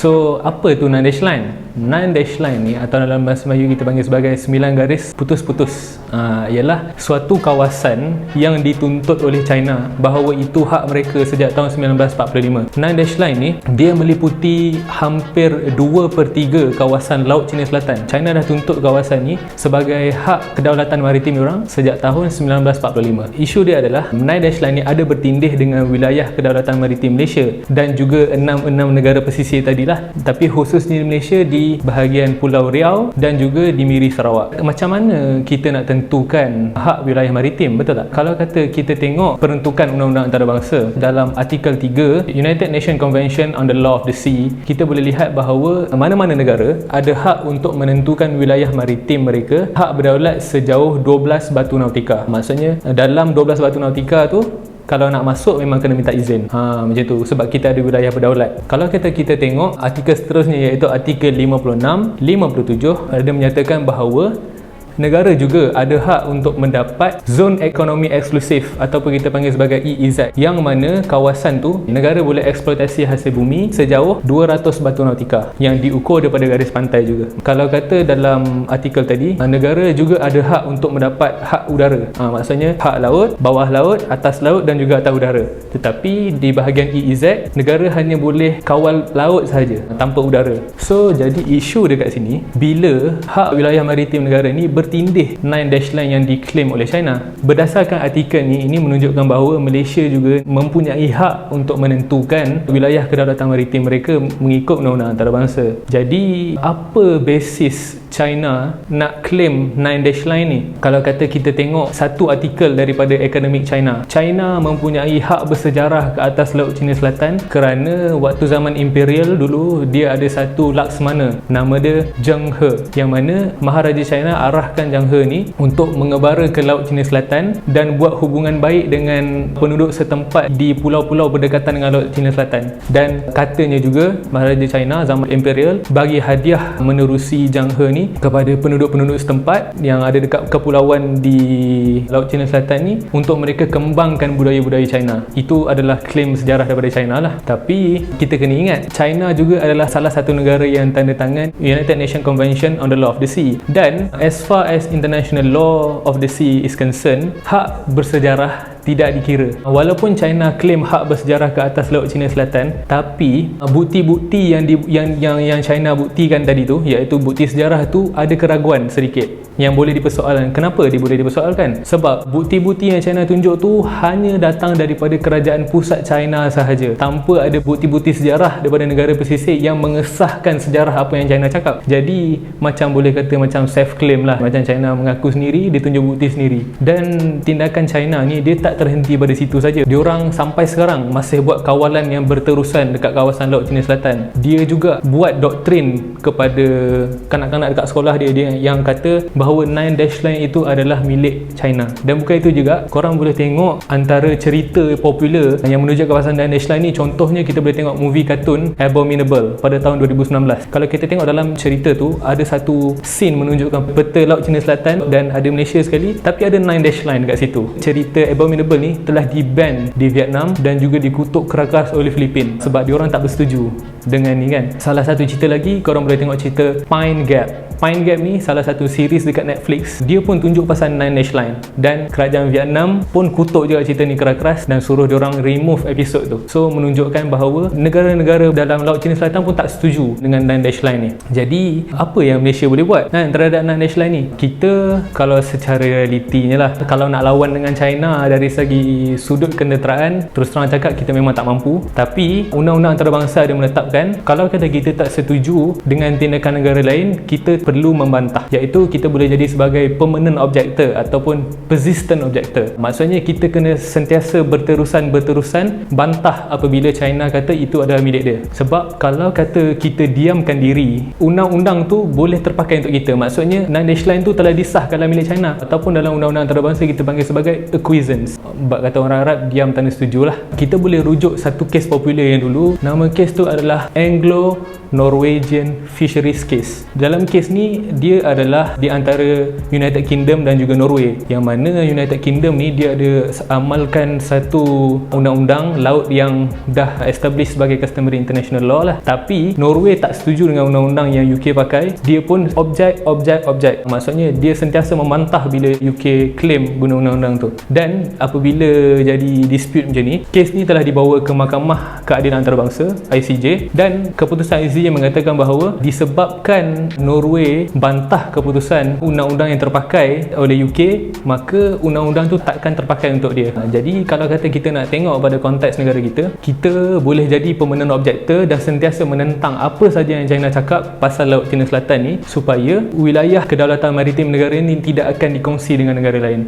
So apa tu 9 dash line? 9 dash line ni atau dalam bahasa Melayu kita panggil sebagai 9 garis putus-putus, ialah suatu kawasan yang dituntut oleh China bahawa itu hak mereka sejak tahun 1945. 9 dash line ni dia meliputi hampir 2/3 kawasan Laut Cina Selatan. China dah tuntut kawasan ni sebagai hak kedaulatan maritim diorang sejak tahun 1945. Isu dia adalah 9 dash line ni ada bertindih dengan wilayah kedaulatan maritim Malaysia dan juga 6 negara pesisir tadilah, tapi khususnya di Malaysia di bahagian Pulau Riau dan juga di Miri Sarawak. Macam mana kita nak tentukan hak wilayah maritim, betul tak? Kalau kata kita tengok peruntukan undang-undang antarabangsa dalam artikel 3 United Nations Convention on the Law of the Sea, kita boleh lihat bahawa mana-mana negara ada hak untuk menentukan wilayah maritim mereka, hak berdaulat sejauh 12 batu nautika. Maksudnya dalam 12 batu nautika tu kalau nak masuk memang kena minta izin. Macam tu, sebab kita ada wilayah berdaulat. Kalau kita tengok artikel seterusnya iaitu artikel 56, 57, ada menyatakan bahawa negara juga ada hak untuk mendapat zon ekonomi eksklusif ataupun kita panggil sebagai EEZ, yang mana kawasan tu negara boleh eksploitasi hasil bumi sejauh 200 batu nautika yang diukur daripada garis pantai juga. Kalau kata dalam artikel tadi, negara juga ada hak untuk mendapat hak udara. Maksudnya hak laut, bawah laut, atas laut dan juga atas udara. Tetapi di bahagian EEZ, negara hanya boleh kawal laut sahaja tanpa udara. So jadi isu dekat sini, bila hak wilayah maritim negara ni bertindih 9 dash line yang diklaim oleh China. Berdasarkan artikel ni, ini menunjukkan bahawa Malaysia juga mempunyai hak untuk menentukan wilayah kedaulatan maritim mereka mengikut undang-undang antarabangsa. Jadi apa basis China nak claim 9 dash line ni? Kalau kata kita tengok satu artikel daripada Academic China, China mempunyai hak bersejarah ke atas Laut Cina Selatan kerana waktu zaman Imperial dulu dia ada satu Laksmana, nama dia Zheng He, yang mana Maharaja China arahkan Zheng He ni untuk mengebara ke Laut Cina Selatan dan buat hubungan baik dengan penduduk setempat di pulau-pulau berdekatan dengan Laut Cina Selatan. Dan katanya juga Maharaja China zaman Imperial bagi hadiah menerusi Zheng He ni kepada penduduk-penduduk setempat yang ada dekat kepulauan di Laut Cina Selatan ni untuk mereka kembangkan budaya-budaya China. Itu adalah klaim sejarah daripada China lah. Tapi kita kena ingat, China juga adalah salah satu negara yang tanda tangan United Nations Convention on the Law of the Sea, dan as far as international law of the sea is concerned, hak bersejarah tidak dikira. Walaupun China claim hak bersejarah ke atas Laut Cina Selatan, tapi bukti-bukti yang China buktikan tadi tu, iaitu bukti sejarah tu, ada keraguan sedikit yang boleh dipersoalkan. Kenapa dia boleh dipersoalkan? Sebab bukti-bukti yang China tunjuk tu hanya datang daripada kerajaan pusat China sahaja, tanpa ada bukti-bukti sejarah daripada negara pesisir yang mengesahkan sejarah apa yang China cakap. Jadi macam boleh kata macam self-claim lah, macam China mengaku sendiri, dia tunjuk bukti sendiri. Dan tindakan China ni dia tak terhenti pada situ saja. Diorang sampai sekarang masih buat kawalan yang berterusan dekat kawasan Laut Cina Selatan. Dia juga buat doktrin kepada kanak-kanak dekat sekolah dia yang kata bahawa 9 dash line itu adalah milik China. Dan bukan itu juga, korang boleh tengok antara cerita popular yang menunjuk kawasan 9 dash line ni, contohnya kita boleh tengok movie kartun Abominable pada tahun 2019. Kalau kita tengok dalam cerita tu, ada satu scene menunjukkan peta Laut Cina Selatan dan ada Malaysia sekali, tapi ada 9 dash line dekat situ. Cerita Abominable ni telah di-ban di Vietnam dan juga dikutuk keras oleh Filipin sebab diorang tak bersetuju dengan ni kan. Salah satu cerita lagi, korang boleh tengok cerita Pine Gap. Pine Gap ni salah satu series dekat Netflix, dia pun tunjuk pasal 9 dash line, dan kerajaan Vietnam pun kutuk juga cerita ni keras-keras dan suruh diorang remove episod tu. So menunjukkan bahawa negara-negara dalam Laut Cina Selatan pun tak setuju dengan 9 dash line ni. Jadi apa yang Malaysia boleh buat terhadap 9 dash line ni? Kita kalau secara realitinya lah, kalau nak lawan dengan China dari segi sudut keneteraan, terus terang cakap kita memang tak mampu. Tapi undang-undang antarabangsa ada menetapkan kalau kata kita tak setuju dengan tindakan negara lain, kita perlu membantah, iaitu kita boleh jadi sebagai permanent objector ataupun persistent objector. Maksudnya kita kena sentiasa berterusan bantah apabila China kata itu adalah milik dia. Sebab kalau kata kita diamkan diri, undang-undang tu boleh terpakai untuk kita. Maksudnya 9 dash line tu telah disahkan dalam milik China, ataupun dalam undang-undang antarabangsa kita panggil sebagai acquiescence. Bak kata orang Arab, diam tanda setuju lah. Kita boleh rujuk satu kes popular yang dulu, nama kes tu adalah Anglo-Norwegian Fisheries Case. Dalam kes ni dia adalah di antara United Kingdom dan juga Norway, yang mana United Kingdom ni dia ada amalkan satu undang-undang laut yang dah establish sebagai customary international law lah. Tapi Norway tak setuju dengan undang-undang yang UK pakai. Dia pun objek. Maksudnya dia sentiasa membantah bila UK claim guna undang-undang tu. Dan apabila jadi dispute macam ni, kes ni telah dibawa ke Mahkamah Keadilan Antarabangsa ICJ, dan keputusan ICJ mengatakan bahawa disebabkan Norway bantah keputusan undang-undang yang terpakai oleh UK, maka undang-undang tu takkan terpakai untuk dia. Jadi kalau kata kita nak tengok pada konteks negara kita, kita boleh jadi permanent objector dan sentiasa menentang apa saja yang China cakap pasal Laut Cina Selatan ni, supaya wilayah kedaulatan maritim negara ni tidak akan dikongsi dengan negara lain.